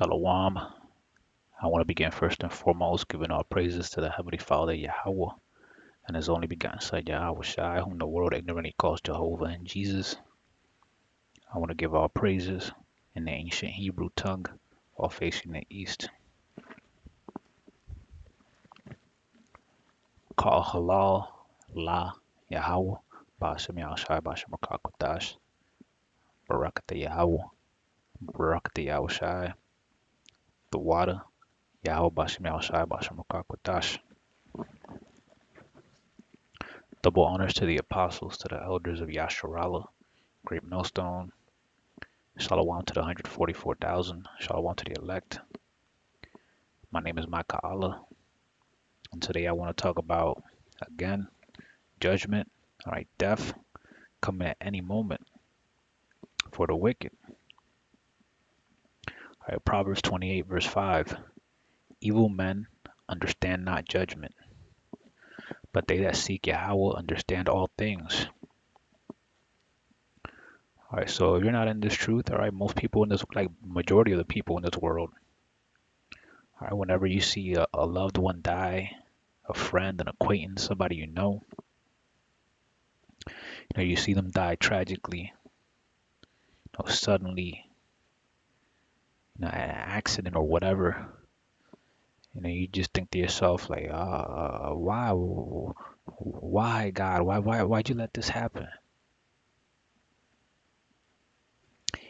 Shalom. I want to begin first and foremost giving all praises to the Heavenly Father Yahweh and His only begotten Son Yahweh Shai, whom the world ignorantly calls Jehovah and Jesus. I want to give all praises in the ancient Hebrew tongue while facing the east. Call halal la Yahweh Bashem Yahushai Bashem Rakakwadash Barakata Yahweh Barakata Yahushai. The water Yahweh Bashem Yahushai Bashem Rakakwadash. Double honors to the apostles, to the elders of Yasharala, Greatmillstone. Shalom to the 144,000. Shalom to the elect. My name is Micah Allah, and today I want to talk about, again, judgment, all right, death coming at any moment for the wicked. All right, Proverbs 28, verse 5. Evil men understand not judgment, but they that seek Yahweh understand all things. All right, so if you're not in this truth, all right, most people in this, like majority of the people in this world, all right, whenever you see a loved one die, a friend, an acquaintance, somebody you know, you see them die tragically, suddenly, an accident or whatever, you just think to yourself like, why God, why'd you let this happen?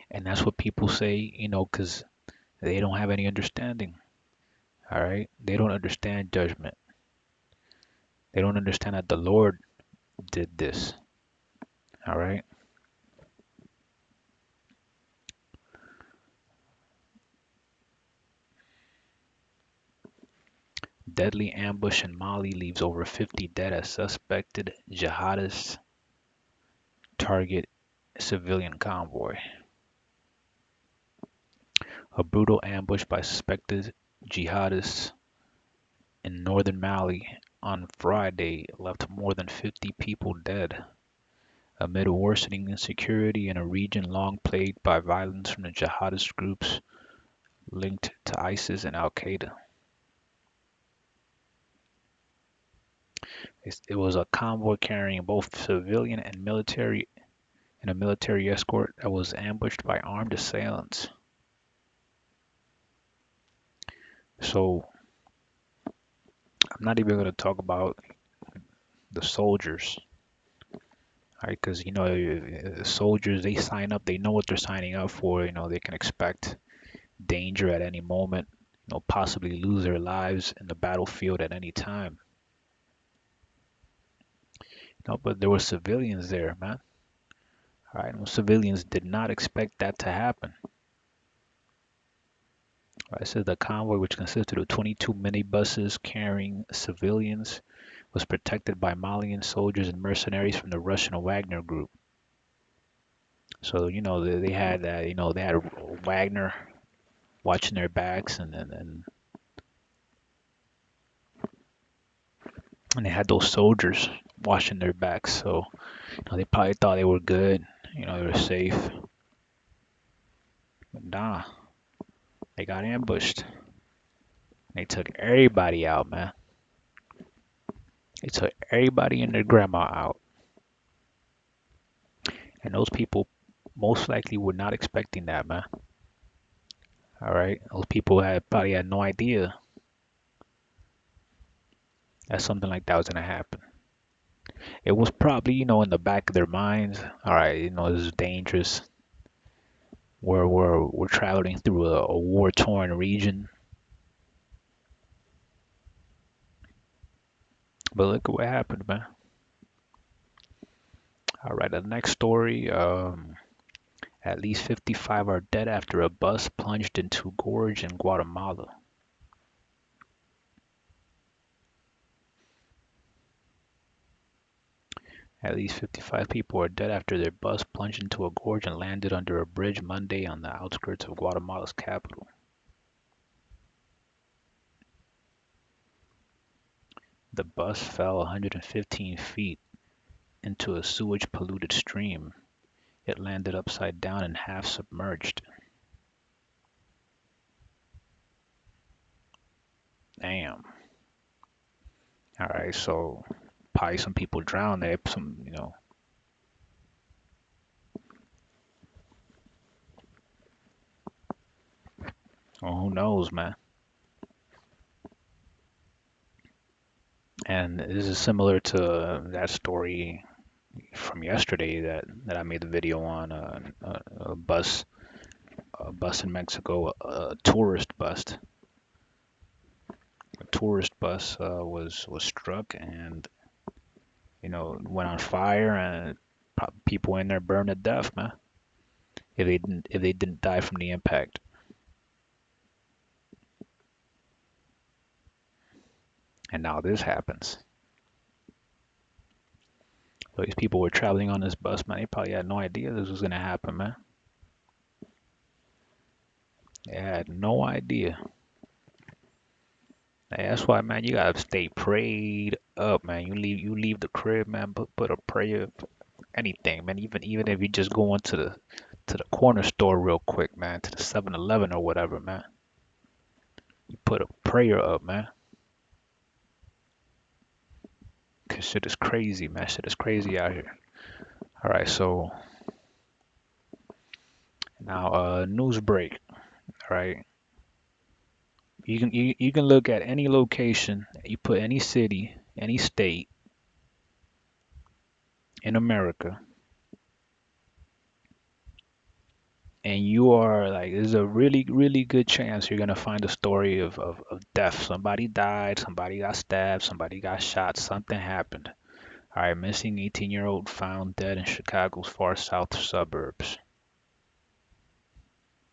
And that's what people say, because they don't have any understanding. All right, they don't understand judgment. They don't understand that the Lord did this. All right. Deadly ambush in Mali leaves over 50 dead as suspected jihadists target civilian convoy. A brutal ambush by suspected jihadists in northern Mali on Friday left more than 50 people dead, amid worsening insecurity in a region long plagued by violence from the jihadist groups linked to ISIS and Al-Qaeda. It was a convoy carrying both civilian and military and a military escort that was ambushed by armed assailants. So I'm not even going to talk about the soldiers, right? Because soldiers, they sign up, they know what they're signing up for. They can expect danger at any moment. Possibly lose their lives in the battlefield at any time. But there were civilians there, man. All right, civilians did not expect that to happen. Right, so the convoy, which consisted of 22 minibuses carrying civilians, was protected by Malian soldiers and mercenaries from the Russian Wagner group. So they had that. They had Wagner watching their backs, and they had those soldiers watching their backs. So they probably thought they were good. They were safe. But nah, they got ambushed. They took everybody out, man. They took everybody and their grandma out. And those people most likely were not expecting that, man. All right, those people probably had no idea that something like that was gonna happen. It was probably, in the back of their minds. All right, this is dangerous. We're traveling through a war-torn region. But look at what happened, man. All right, the next story. At least 55 are dead after a bus plunged into gorge in Guatemala. At least 55 people are dead after their bus plunged into a gorge and landed under a bridge Monday on the outskirts of Guatemala's capital. The bus fell 115 feet into a sewage-polluted stream. It landed upside down and half submerged. Damn. All right, so probably some people drowned there. Some. Well, who knows, man. And this is similar to that story from yesterday that I made the video on a bus in Mexico, a tourist bus. A tourist bus was struck and went on fire and people in there burned to death, man. If they didn't die from the impact. And now this happens. So these people were traveling on this bus, man. They probably had no idea this was gonna happen, man. They had no idea. Hey, that's why, man, you gotta stay prayed up, man. You leave the crib, man. Put a prayer, anything, man. Even if you just go into the corner store real quick, man, to the 7-Eleven or whatever, man. You put a prayer up, man. 'Cause shit is crazy, man. Shit is crazy out here. All right, so now news break. All right, you can look at any location. You put any city, any state in America, and you are like, there's a really, really good chance you're gonna find a story of death. Somebody died, somebody got stabbed, somebody got shot, something happened. All right, missing 18-year-old found dead in Chicago's far south suburbs.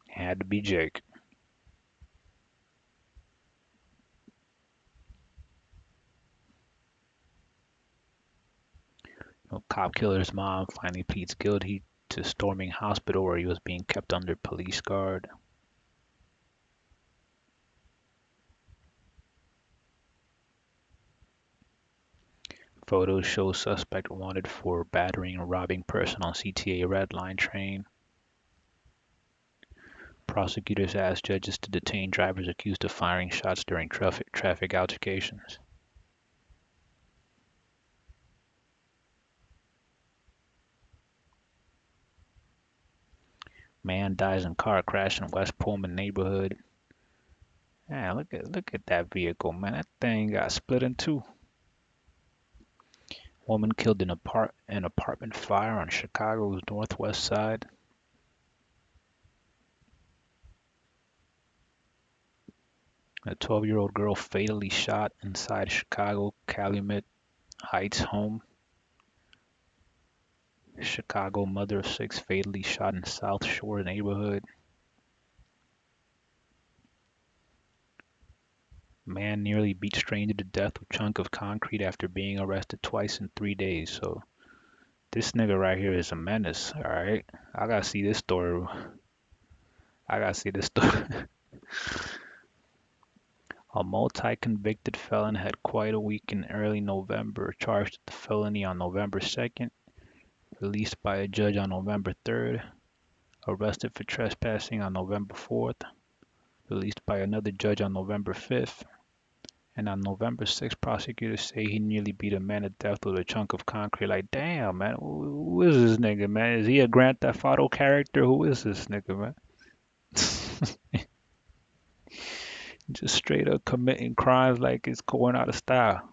Had to be Jake. Cop killer's mom finally pleads guilty to storming hospital where he was being kept under police guard. Photos show suspect wanted for battering and robbing person on CTA Red Line train. Prosecutors asked judges to detain drivers accused of firing shots during traffic altercations. Man dies in car crash in West Pullman neighborhood. Man, look at that vehicle, man. That thing got split in two. Woman killed in an apartment fire on Chicago's northwest side. A 12-year-old girl fatally shot inside Chicago Calumet Heights home. Chicago mother of six fatally shot in South Shore neighborhood. Man nearly beat stranger to death with chunk of concrete after being arrested twice in 3 days. So this nigga right here is a menace. All right, I gotta see this story. I gotta see this story. A multi-convicted felon had quite a week in early November, charged with the felony on November 2nd, released by a judge on November 3rd, arrested for trespassing on November 4th, released by another judge on November 5th, and on November 6th, prosecutors say he nearly beat a man to death with a chunk of concrete. Like, damn, man, who is this nigga, man? Is he a Grand Theft Auto character? Who is this nigga, man? Just straight up committing crimes like it's going out of style.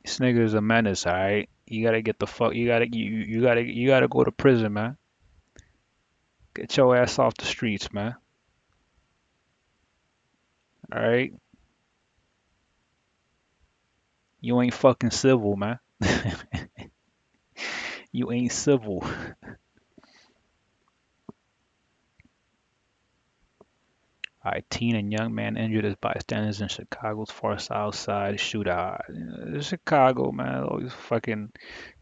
This nigga is a menace, alright? You gotta get the fuck. You gotta go to prison, man. Get your ass off the streets, man. All right, you ain't fucking civil, man. You ain't civil. All right, teen and young man injured as bystanders in Chicago's far south side shootout. Chicago, man, always fucking.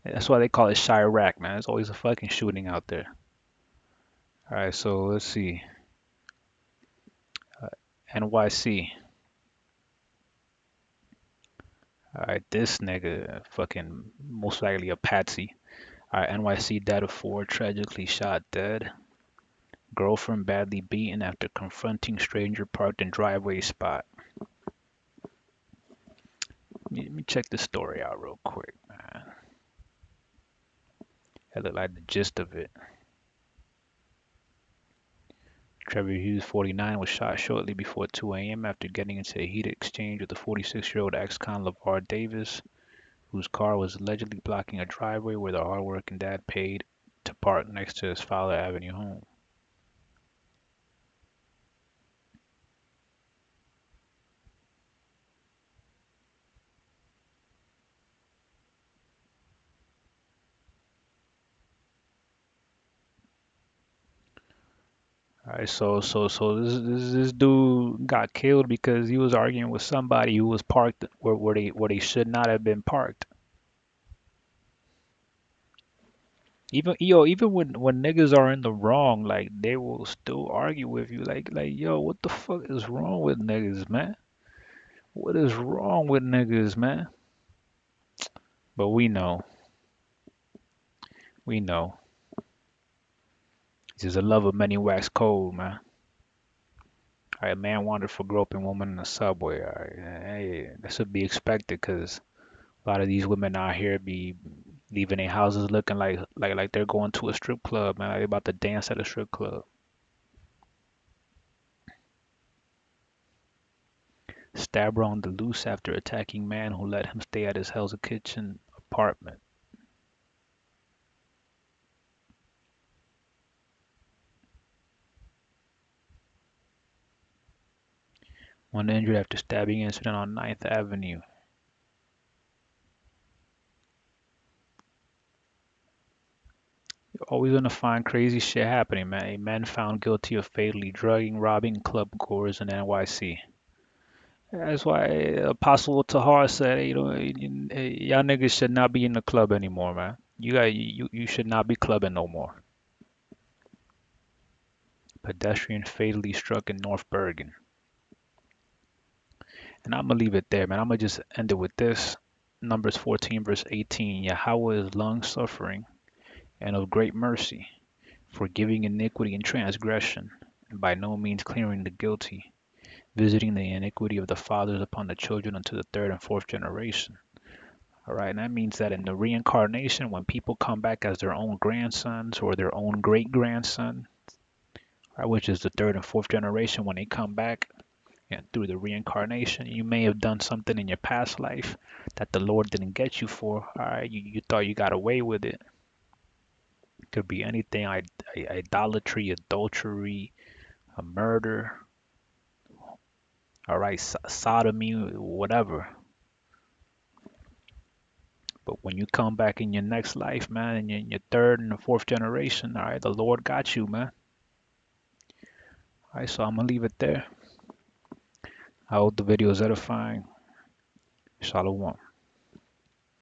That's why they call it Chirac, man. There's always a fucking shooting out there. All right, so let's see. Uh, NYC. All right, this nigga fucking most likely a patsy. All right, NYC dad of four tragically shot dead. Girlfriend badly beaten after confronting stranger parked in driveway spot. Let me check this story out real quick, man. That look like the gist of it. Trevor Hughes, 49, was shot shortly before 2 a.m. after getting into a heated exchange with the 46-year-old ex-con LeVar Davis, whose car was allegedly blocking a driveway where the hardworking dad paid to park next to his Fowler Avenue home. All right, so this dude got killed because he was arguing with somebody who was parked where they should not have been parked. Even when niggas are in the wrong, like they will still argue with you, like yo, what the fuck is wrong with niggas, man? What is wrong with niggas, man? But we know, there's a love of many wax cold, man. All right, man wanted for groping woman in the subway. All right, hey, this would be expected because a lot of these women out here be leaving their houses looking like they're going to a strip club, man. Like they about to dance at a strip club. Stabber on the loose after attacking man who let him stay at his Hell's Kitchen apartment. One injured after stabbing incident on 9th Avenue. You're always gonna find crazy shit happening, man. A man found guilty of fatally drugging, robbing club goers in NYC. That's why Apostle Tahar said, hey, y'all niggas should not be in the club anymore, man. You should not be clubbing no more. Pedestrian fatally struck in North Bergen. And I'm gonna leave it there, man. I'm gonna just end it with this. Numbers 14, verse 18. Yahweh is long suffering and of great mercy, forgiving iniquity and transgression, and by no means clearing the guilty, visiting the iniquity of the fathers upon the children unto the third and fourth generation. All right, and that means that in the reincarnation, when people come back as their own grandsons or their own great grandson, right, which is the third and fourth generation, when they come back and through the reincarnation, you may have done something in your past life that the Lord didn't get you for. All right, you thought you got away with it. It could be anything, idolatry, adultery, a murder, all right, sodomy, whatever. But when you come back in your next life, man, and you're in your third and the fourth generation, all right, the Lord got you, man. All right, so I'm gonna leave it there. I hope the video is edifying. Shalom.